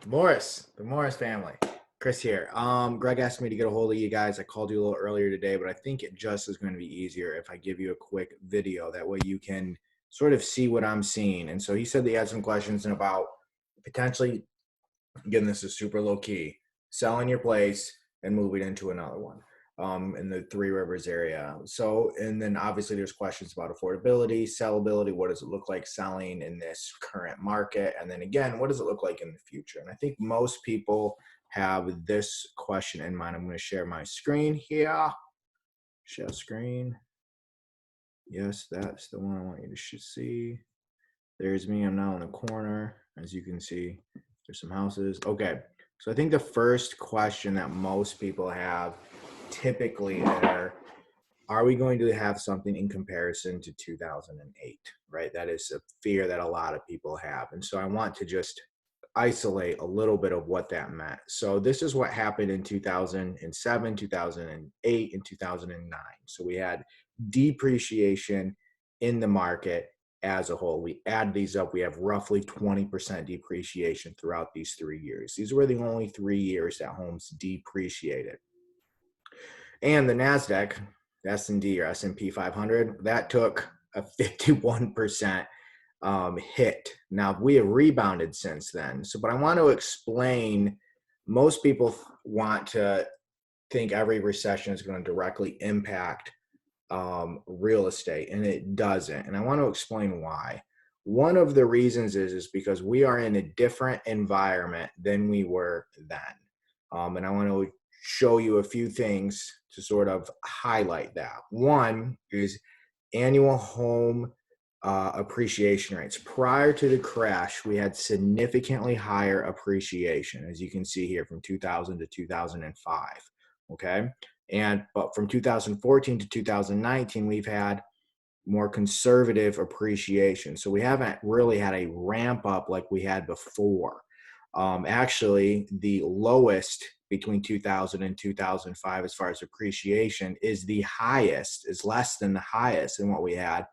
The Morris family. Chris here. Greg asked me to get a hold of you guys. I called you a little earlier today, but I think it just is going to be easier if I give you a quick video. That way you can sort of see what I'm seeing. And so he said that he had some questions and about potentially, again, this is super low key, selling your place and moving into another one in the Three Rivers area. So, and then obviously there's questions about affordability, sellability. What does it look like selling in this current market? And then again, what does it look like in the future? And I think most people have this question in mind. I'm going to share my screen here. Share screen. Yes, that's the one I want you to see. There's me. I'm now in the corner. As you can see, there's some houses. Okay. So I think the first question that most people have typically are we going to have something in comparison to 2008, right? That is a fear that a lot of people have. And so I want to just isolate a little bit of what that meant. So this is what happened in 2007, 2008, and 2009. So we had depreciation in the market as a whole. We add these up, we have roughly 20% depreciation throughout these 3 years. These were the only 3 years that homes depreciated. And the NASDAQ, S&D or S&P 500, that took a 51% hit. Now, we have rebounded since then. So, but I want to explain, most people want to think every recession is going to directly impact real estate, and it doesn't. And I want to explain why. One of the reasons is because we are in a different environment than we were then. And I want to show you a few things to sort of highlight that. One is annual home appreciation rates. Prior to the crash, we had significantly higher appreciation, as you can see here, from 2000 to 2005. Okay. But from 2014 to 2019, we've had more conservative appreciation. So we haven't really had a ramp up like we had before. Actually, the lowest between 2000 and 2005 as far as appreciation is the highest, is less than the highest in what we had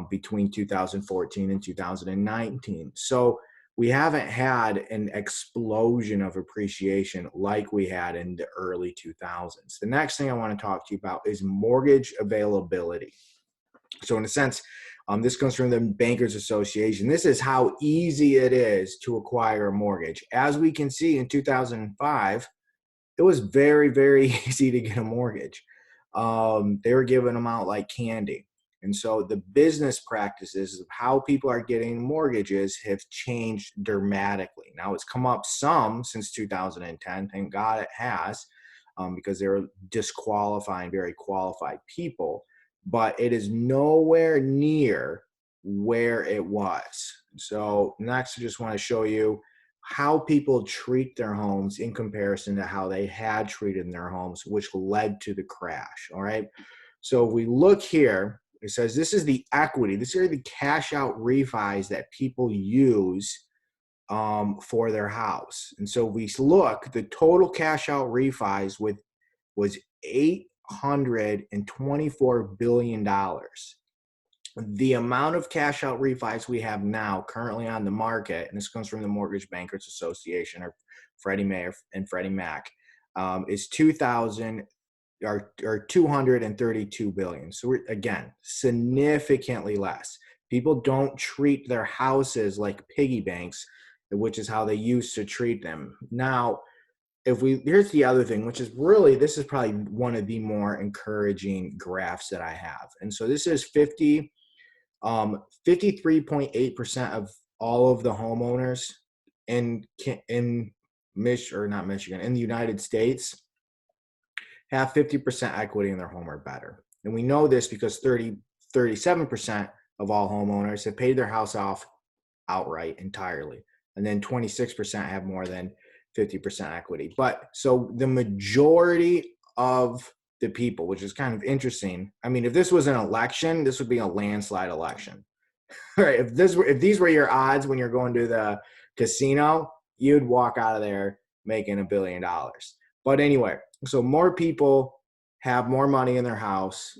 between 2014 and 2019. So we haven't had an explosion of appreciation like we had in the early 2000s. The next thing I want to talk to you about is mortgage availability. So in a sense, this comes from the Bankers Association. This is how easy it is to acquire a mortgage. As we can see in 2005, it was very, very easy to get a mortgage. They were giving them out like candy. And so the business practices of how people are getting mortgages have changed dramatically. Now it's come up some since 2010. Thank God it has, because they were disqualifying very qualified people, but it is nowhere near where it was. So next, I just want to show you how people treat their homes in comparison to how they had treated their homes, which led to the crash. All right. So if we look here, it says this is the equity. This are the cash out refis that people use for their house. And so we look, the total cash out refis was $824 billion. The amount of cash out refis we have now currently on the market, and this comes from the Mortgage Bankers Association or Freddie Mac and Freddie Mac, is 232 billion. So we're, again, significantly less. People don't treat their houses like piggy banks, which is how they used to treat them. Now, here's the other thing, which is really, this is probably one of the more encouraging graphs that I have. And so this is 53.8% of all of the homeowners in not Michigan, in the United States have 50% equity in their home or better. And we know this because 37% of all homeowners have paid their house off outright entirely. And then 26% have more than 50% equity. But so the majority of the people, which is kind of interesting. I mean, if this was an election, this would be a landslide election. Right? If these were your odds when you're going to the casino, you'd walk out of there making $1 billion. But anyway, so more people have more money in their house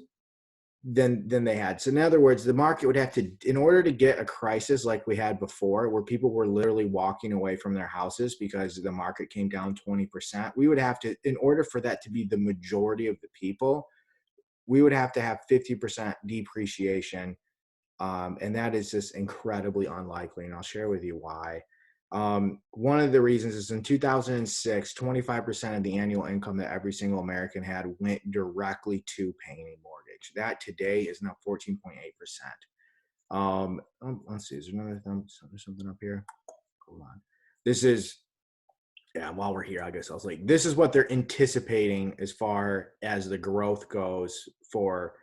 than they had. So in other words, the market would have to, in order to get a crisis like we had before, where people were literally walking away from their houses because the market came down 20%, we would have to, in order for that to be the majority of the people, we would have to have 50% depreciation. And that is just incredibly unlikely. And I'll share with you why. One of the reasons is in 2006, 25% of the annual income that every single American had went directly to paying a mortgage. That today is now 14.8%. Let's see, is there another thing, something up here? Hold on. This is, yeah, while we're here, I guess I was like, this is what they're anticipating as far as the growth goes for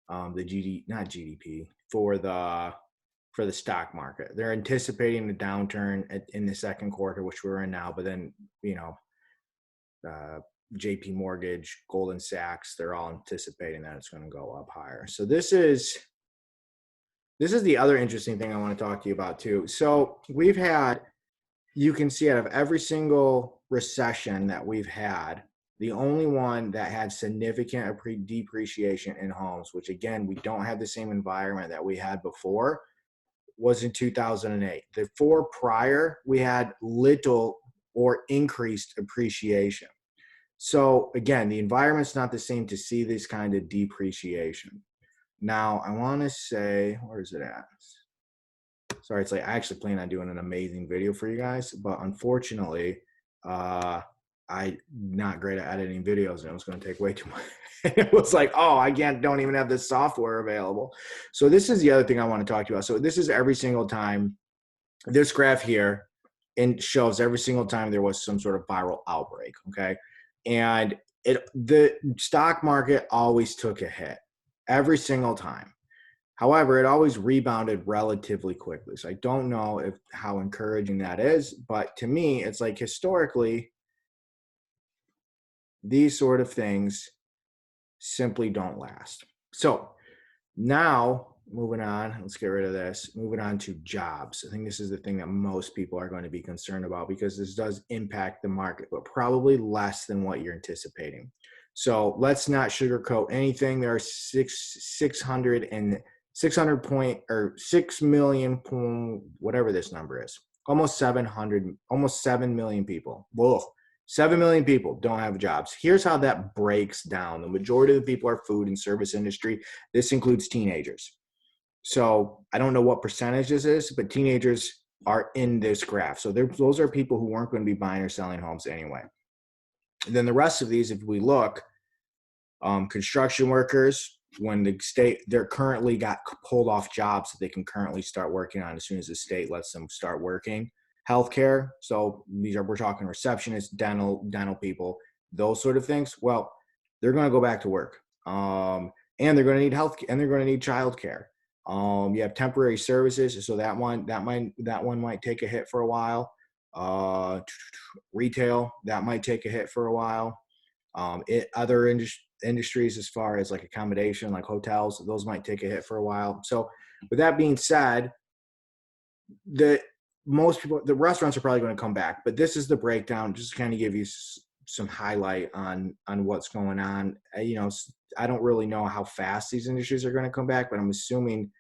the not GDP, for the stock market. They're anticipating the downturn in the second quarter, which we're in now, but then, JP Mortgage, Goldman Sachs, they're all anticipating that it's going to go up higher. So this is the other interesting thing I want to talk to you about too. So we've had, you can see out of every single recession that we've had, the only one that had significant depreciation in homes, which again, we don't have the same environment that we had before, was in 2008. The four prior, we had little or increased appreciation. So again, the environment's not the same to see this kind of depreciation. Now, I want to say, where is it at? Sorry, it's like I actually plan on doing an amazing video for you guys, but unfortunately, I'm not great at editing videos, and it was going to take way too much. It was like, oh, don't even have this software available. So this is the other thing I want to talk to you about. So this is every single time, this graph here, and shows every single time there was some sort of viral outbreak, okay? And the stock market always took a hit every single time. However, it always rebounded relatively quickly. So I don't know how encouraging that is, but to me, it's like historically, these sort of things simply don't last. So now moving on, let's get rid of this. Moving on to jobs. I think this is the thing that most people are going to be concerned about because this does impact the market, but probably less than what you're anticipating. So let's not sugarcoat anything. There are 6 million, whatever this number is, almost 7 million people. Whoa. 7 million people don't have jobs. Here's how that breaks down. The majority of the people are food and service industry. This includes teenagers. So I don't know what percentage this is, but teenagers are in this graph. So those are people who weren't going to be buying or selling homes anyway. And then the rest of these, if we look, construction workers, when the state, they're currently got pulled off jobs that they can currently start working on as soon as the state lets them start working. Healthcare, so we're talking receptionists, dental people, those sort of things. Well, they're going to go back to work, and they're going to need health, and they're going to need childcare. You have temporary services, so that one might take a hit for a while. Retail, that might take a hit for a while. Other industries, as far as like accommodation, like hotels, those might take a hit for a while. So, with that being said, most people, the restaurants are probably going to come back, but this is the breakdown, just to kind of give you some highlight on what's going on. I don't really know how fast these industries are going to come back, but I'm assuming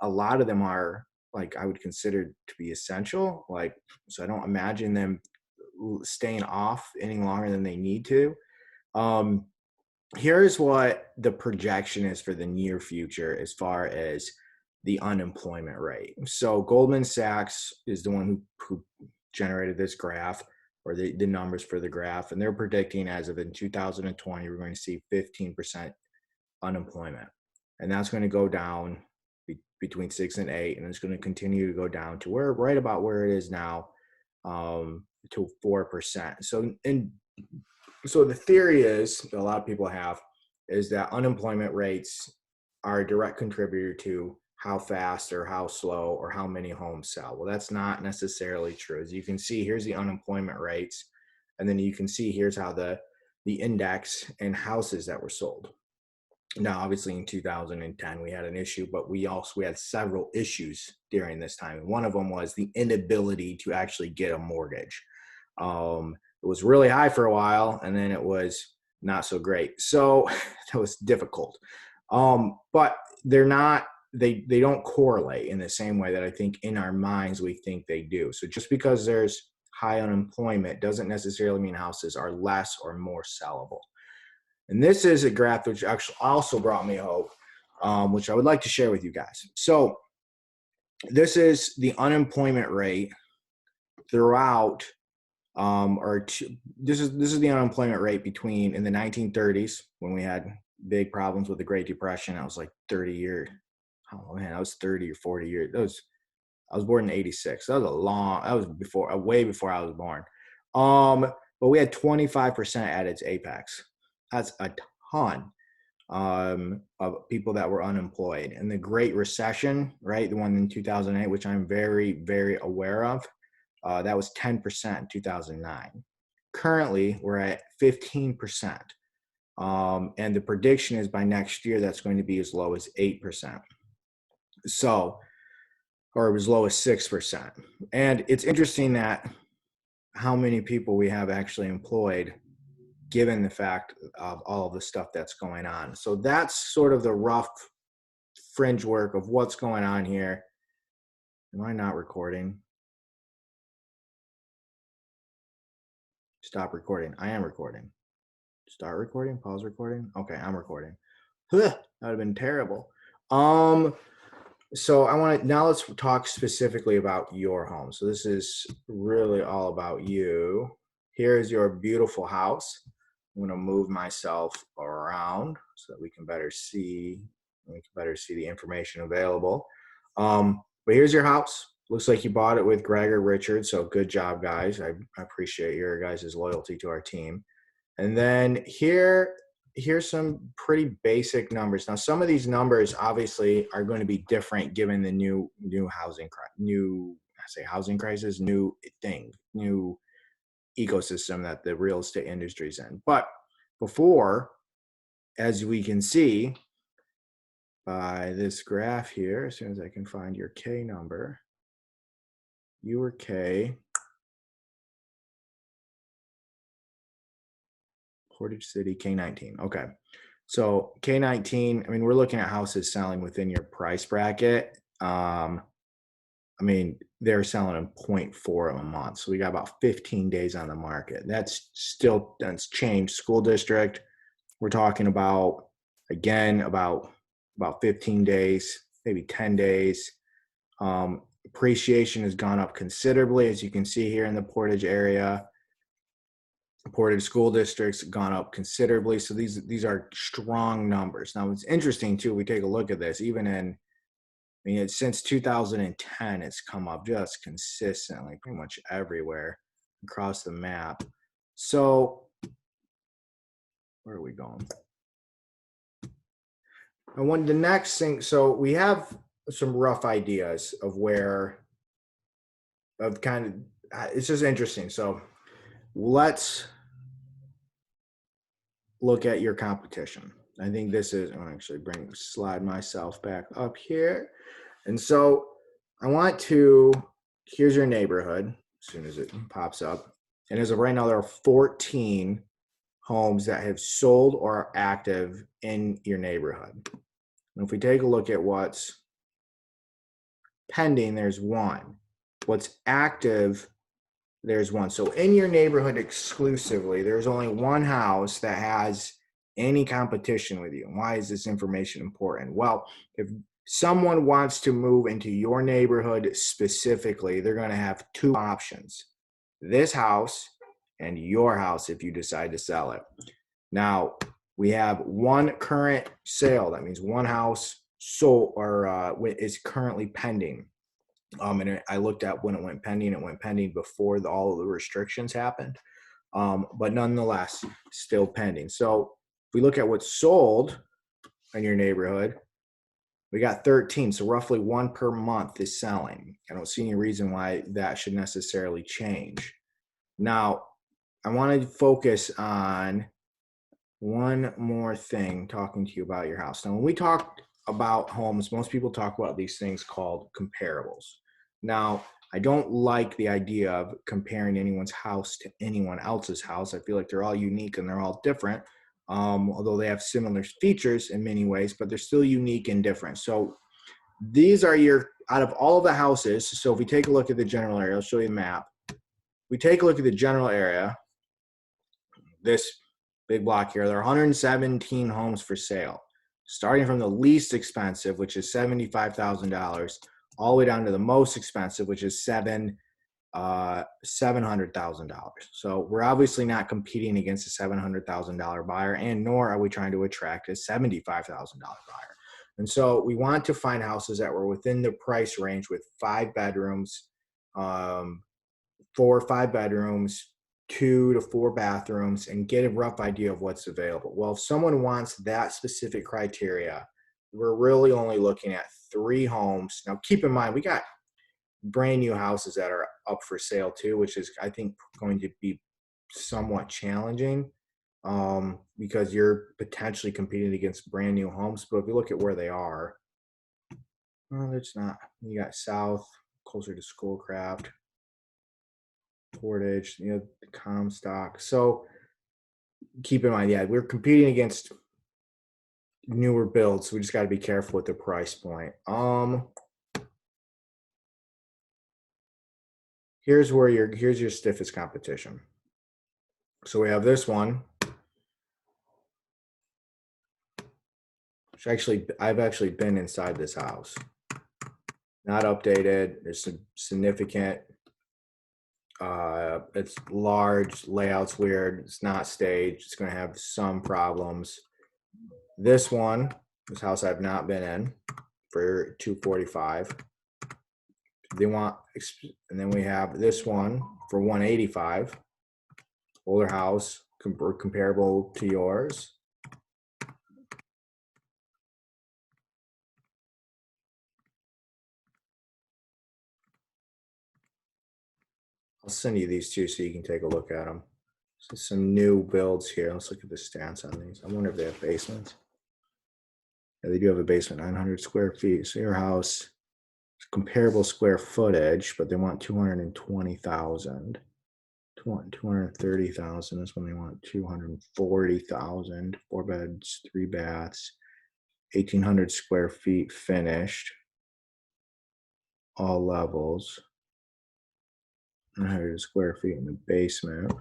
a lot of them are, like, I would consider to be essential. Like, so I don't imagine them staying off any longer than they need to. Here's what the projection is for the near future as far as the unemployment rate. So Goldman Sachs is the one who generated this graph, or the numbers for the graph, and they're predicting as of in 2020, we're going to see 15% unemployment. And that's going to go down between 6 and 8, and it's going to continue to go down to right about where it is now, to 4%. So the theory is, that a lot of people have, is that unemployment rates are a direct contributor to how fast or how slow or how many homes sell. Well, that's not necessarily true. As you can see, here's the unemployment rates, and then you can see here's how the index and houses that were sold. Now, obviously in 2010, we had an issue, but we had several issues during this time. One of them was the inability to actually get a mortgage. It was really high for a while, and then it was not so great. So that was difficult. But they're not, they don't correlate in the same way that I think in our minds we think they do. So just because there's high unemployment doesn't necessarily mean houses are less or more sellable. And this is a graph which actually also brought me hope, which I would like to share with you guys. So this is the unemployment rate throughout, this is the unemployment rate between in the 1930s when we had big problems with the Great Depression. I was like 30 years. Oh man, I was 30 or 40 years. I was born in 86. That was before, way before I was born. But we had 25% at its apex. That's a ton of people that were unemployed. And the Great Recession, right, the one in 2008, which I'm very, very aware of, that was 10% in 2009. Currently, we're at 15%. And the prediction is by next year, that's going to be as low as 8%. So, or as low as 6%. And it's interesting that how many people we have actually employed given the fact of all of the stuff that's going on. So that's sort of the rough fringe work of what's going on here. Am I not recording? Stop recording. I am recording. Start recording, pause recording. Okay, I'm recording. That would have been terrible. So now let's talk specifically about your home. So this is really all about you. Here is your beautiful house. I'm going to move myself around so that we can better see the information available. But here's your house. Looks like you bought it with Gregor Richards. So good job, guys. I appreciate your guys' loyalty to our team. And then here's some pretty basic numbers. Now, some of these numbers obviously are going to be different given the new housing crisis, new ecosystem that the real estate industry is in. But before, as we can see by this graph here, as soon as I can find your K number, you were K. Portage City, K19. Okay. So K19, I mean, we're looking at houses selling within your price bracket. I mean, they're selling in 0.4 a month. So we got about 15 days on the market. That's changed. School district, we're talking about, again, about 15 days, maybe 10 days. Appreciation has gone up considerably, as you can see here in the Portage area. Portage school districts gone up considerably. So these are strong numbers. Now, it's interesting too, we take a look at this, since 2010, it's come up just consistently, pretty much everywhere across the map. So where are we going? And the next thing, so we have some rough ideas of it's just interesting. So let's look at your competition. I think this is, I'm actually slide myself back up here. And so here's your neighborhood as soon as it pops up. And as of right now, there are 14 homes that have sold or are active in your neighborhood. And if we take a look at what's pending, there's one. What's active, there's one. So in your neighborhood exclusively, there's only one house that has any competition with you. Why is this information important? Well, if someone wants to move into your neighborhood specifically, they're going to have two options: this house and your house if you decide to sell it. Now, we have one current sale. That means one house sold or is currently pending. And I looked at when it went pending. It went pending before all of the restrictions happened. But nonetheless, still pending. So if we look at what's sold in your neighborhood, we got 13. So roughly one per month is selling. I don't see any reason why that should necessarily change. Now, I want to focus on one more thing talking to you about your house. Now, when we talk about homes, most people talk about these things called comparables. Now, I don't like the idea of comparing anyone's house to anyone else's house. I feel like they're all unique and they're all different. although they have similar features in many ways, but they're still unique and different. So these are your, out of all of the houses, so if we take a look at the general area, I'll show you the map. We take a look at the general area, this big block here, there are 117 homes for sale, starting from the least expensive, which is $75,000, all the way down to the most expensive, which is $700,000. So we're obviously not competing against a $700,000 buyer, and nor are we trying to attract a $75,000 buyer. And so we want to find houses that were within the price range with 5 bedrooms, 4 or 5 bedrooms, 2 to 4 bathrooms, and get a rough idea of what's available. Well, if someone wants that specific criteria, we're really only looking at 3 homes. Now, keep in mind, we got brand new houses that are up for sale too, which is, I think, going to be somewhat challenging because you're potentially competing against brand new homes. But if you look at where they are, well, it's not. You got South, closer to Schoolcraft, Portage, the Comstock. So keep in mind, yeah, we're competing against newer builds, so we just got to be careful with the price point. Here's your stiffest competition. So we have this one, which I've actually been inside this house. Not updated. There's some significant. It's large, layout's weird. It's not staged. It's going to have some problems. This house I've not been in, for $245. And then we have this one for $185. Older house, comparable to yours. I'll send you these two so you can take a look at them. So some new builds here. Let's look at the stats on these. I wonder if they have basements. Yeah, they do have a basement, 900 square feet. So your house, comparable square footage, but they want 220,000. 230,000. This one they want 240,000. 4 beds, 3 baths, 1,800 square feet finished, all levels. 100 square feet in the basement.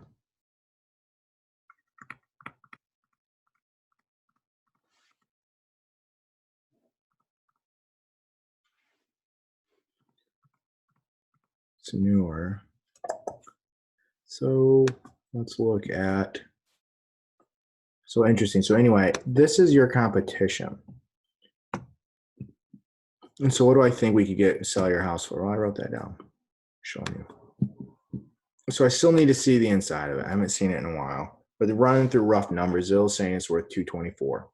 It's newer. So let's look at, so interesting. So anyway, this is your competition. And so what do I think we could sell your house for? Well, I wrote that down, showing you. So I still need to see the inside of it. I haven't seen it in a while, but they're running through rough numbers. They're saying it's worth 224.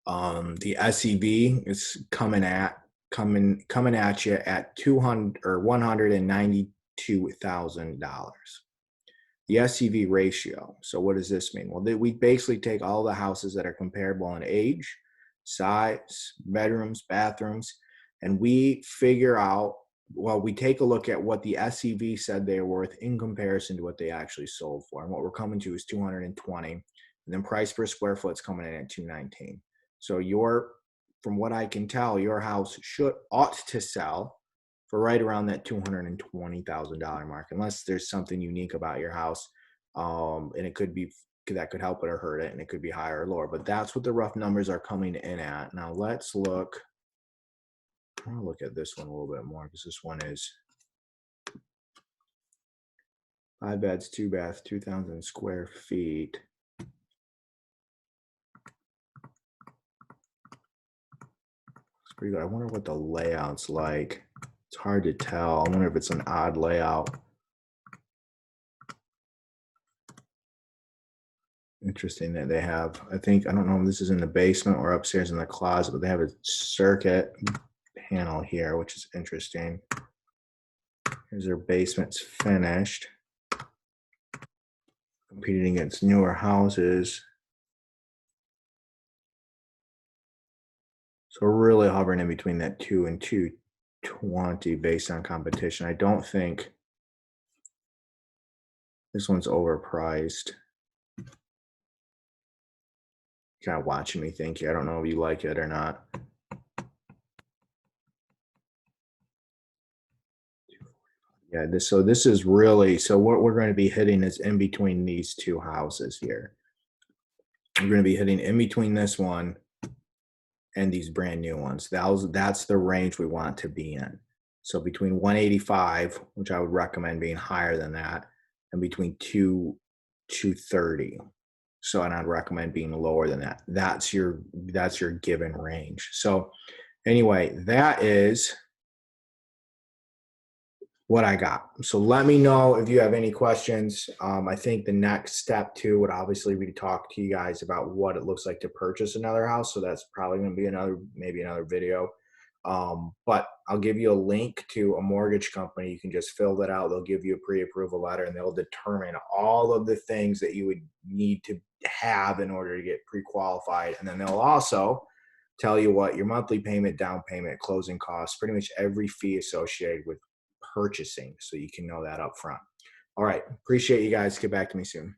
The SEV is coming at you at $192,000. The SEV ratio. So what does this mean? Well, we basically take all the houses that are comparable in age, size, bedrooms, bathrooms, and we figure out, well, we take a look at what the SEV said they were worth in comparison to what they actually sold for. And what we're coming to is 220. And then price per square foot is coming in at 219. So from what I can tell, your house ought to sell for right around that $220,000 mark, unless there's something unique about your house. And it could be that could help it or hurt it, and it could be higher or lower. But that's what the rough numbers are coming in at. Now let's look. I'll look at this one a little bit more because this one is 5 beds, 2 baths, 2,000 square feet. It's pretty good. I wonder what the layout's like. It's hard to tell. I wonder if it's an odd layout. Interesting that they have, I don't know if this is in the basement or upstairs in the closet, but they have a circuit panel here, which is interesting. Here's their basement's finished. Competing against newer houses. So we're really hovering in between that 2 and 220 based on competition. I don't think this one's overpriced. Kind of watching me think here. I don't know if you like it or not. Yeah, so this is really, so what we're going to be hitting is in between these two houses here. We're going to be hitting in between this one and these brand new ones. That's the range we want to be in. So between 185, which I would recommend being higher than that, and between 230. So, and I'd recommend being lower than that. That's your given range. So anyway, that is what I got. So let me know if you have any questions. I think the next step too would obviously be to talk to you guys about what it looks like to purchase another house. So that's probably going to be maybe another video. But I'll give you a link to a mortgage company. You can just fill that out. They'll give you a pre-approval letter and they'll determine all of the things that you would need to have in order to get pre-qualified. And then they'll also tell you what your monthly payment, down payment, closing costs, pretty much every fee associated with purchasing, so you can know that up front. All right. Appreciate you guys. Get back to me soon.